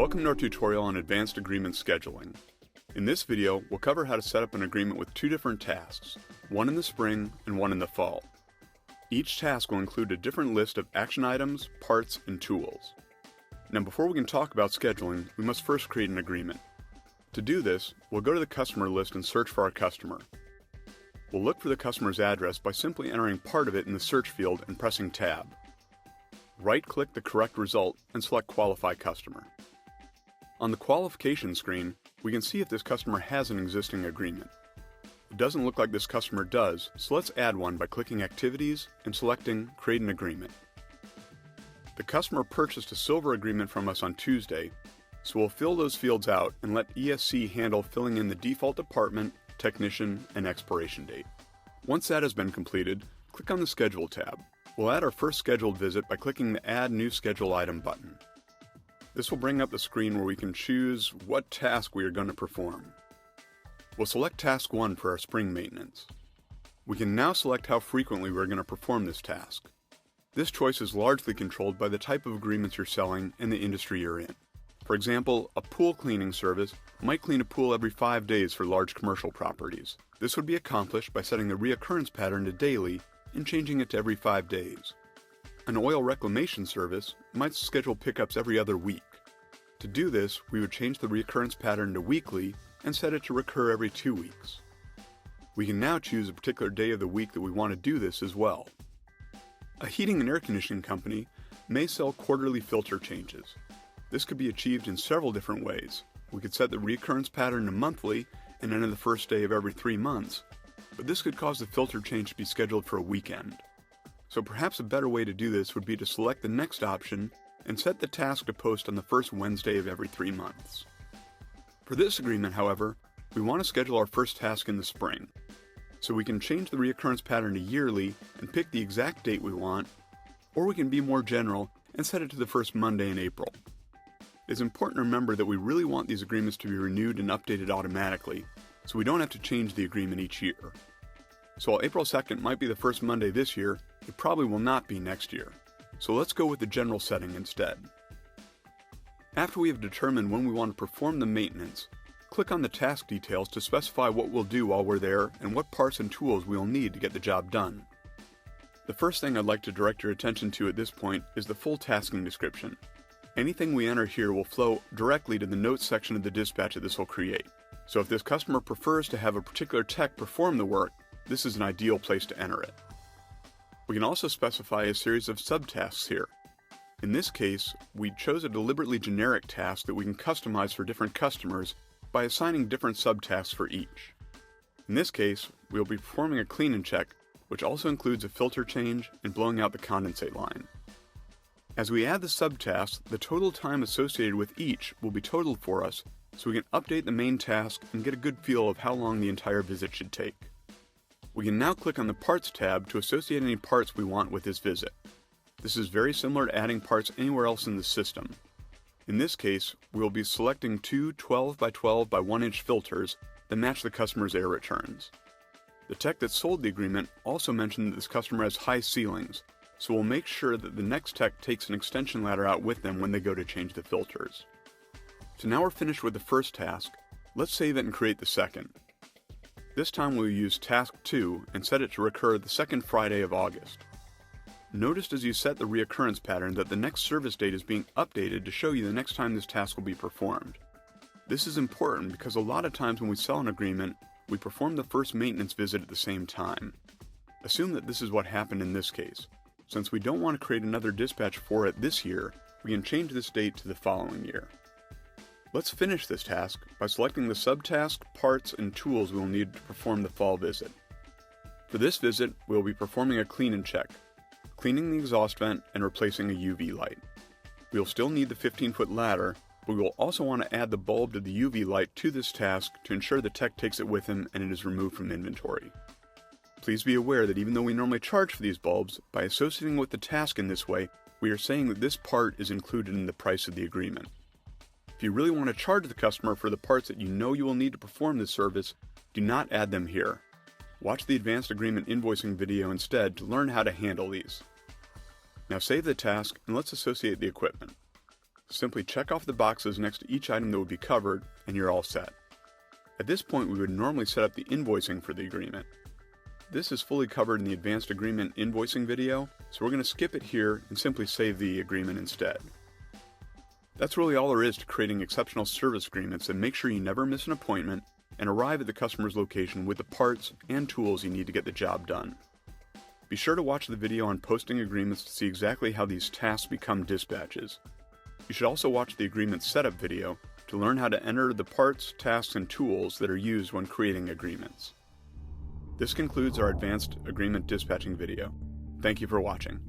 Welcome to our tutorial on advanced agreement scheduling. In this video, we'll cover how to set up an agreement with two different tasks, one in the spring and one in the fall. Each task will include a different list of action items, parts, and tools. Now before we can talk about scheduling, we must first create an agreement. To do this, we'll go to the customer list and search for our customer. We'll look for the customer's address by simply entering part of it in the search field and pressing Tab. Right-click the correct result and select Qualify Customer. On the qualification screen, we can see if this customer has an existing agreement. It doesn't look like this customer does, so let's add one by clicking Activities and selecting Create an Agreement. The customer purchased a silver agreement from us on Tuesday, so we'll fill those fields out and let ESC handle filling in the default department, technician, and expiration date. Once that has been completed, click on the Schedule tab. We'll add our first scheduled visit by clicking the Add New Schedule Item button. This will bring up the screen where we can choose what task we are going to perform. We'll select Task 1 for our spring maintenance. We can now select how frequently we're going to perform this task. This choice is largely controlled by the type of agreements you're selling and the industry you're in. For example, a pool cleaning service might clean a pool every 5 days for large commercial properties. This would be accomplished by setting the reoccurrence pattern to daily and changing it to every 5 days. An oil reclamation service might schedule pickups every other week. To do this, we would change the reoccurrence pattern to weekly and set it to recur every 2 weeks. We can now choose a particular day of the week that we want to do this as well. A heating and air conditioning company may sell quarterly filter changes. This could be achieved in several different ways. We could set the reoccurrence pattern to monthly and enter the first day of every 3 months, but this could cause the filter change to be scheduled for a weekend. So perhaps a better way to do this would be to select the next option and set the task to post on the first Wednesday of every 3 months. For this agreement, however, we want to schedule our first task in the spring. So we can change the reoccurrence pattern to yearly and pick the exact date we want, or we can be more general and set it to the first Monday in April. It's important to remember that we really want these agreements to be renewed and updated automatically, so we don't have to change the agreement each year. So while April 2nd might be the first Monday this year, it probably will not be next year. So let's go with the general setting instead. After we have determined when we want to perform the maintenance, click on the task details to specify what we'll do while we're there and what parts and tools we'll need to get the job done. The first thing I'd like to direct your attention to at this point is the full tasking description. Anything we enter here will flow directly to the notes section of the dispatch that this will create. So if this customer prefers to have a particular tech perform the work, this is an ideal place to enter it. We can also specify a series of subtasks here. In this case, we chose a deliberately generic task that we can customize for different customers by assigning different subtasks for each. In this case, we will be performing a clean and check, which also includes a filter change and blowing out the condensate line. As we add the subtasks, the total time associated with each will be totaled for us, so we can update the main task and get a good feel of how long the entire visit should take. We can now click on the Parts tab to associate any parts we want with this visit. This is very similar to adding parts anywhere else in the system. In this case, we will be selecting two 12 by 12 by 1 inch filters that match the customer's air returns. The tech that sold the agreement also mentioned that this customer has high ceilings, so we'll make sure that the next tech takes an extension ladder out with them when they go to change the filters. So now we're finished with the first task. Let's save it and create the second. This time we'll use Task 2 and set it to recur the second Friday of August. Notice as you set the reoccurrence pattern that the next service date is being updated to show you the next time this task will be performed. This is important because a lot of times when we sell an agreement, we perform the first maintenance visit at the same time. Assume that this is what happened in this case. Since we don't want to create another dispatch for it this year, we can change this date to the following year. Let's finish this task by selecting the subtask, parts, and tools we will need to perform the fall visit. For this visit, we will be performing a clean and check, cleaning the exhaust vent and replacing a UV light. We will still need the 15-foot ladder, but we will also want to add the bulb to the UV light to this task to ensure the tech takes it with him and it is removed from inventory. Please be aware that even though we normally charge for these bulbs, by associating with the task in this way, we are saying that this part is included in the price of the agreement. If you really want to charge the customer for the parts that you know you will need to perform this service, do not add them here. Watch the advanced agreement invoicing video instead to learn how to handle these. Now save the task and let's associate the equipment. simply check off the boxes next to each item that would be covered, and you're all set. At this point, we would normally set up the invoicing for the agreement. This is fully covered in the Advanced Agreement Invoicing video, so we're going to skip it here and simply save the agreement instead. That's really all there is to creating exceptional service agreements that make sure you never miss an appointment and arrive at the customer's location with the parts and tools you need to get the job done. Be sure to watch the video on posting agreements to see exactly how these tasks become dispatches. You should also watch the agreement setup video to learn how to enter the parts, tasks, and tools that are used when creating agreements. This concludes our Advanced Agreement Dispatching video. Thank you for watching.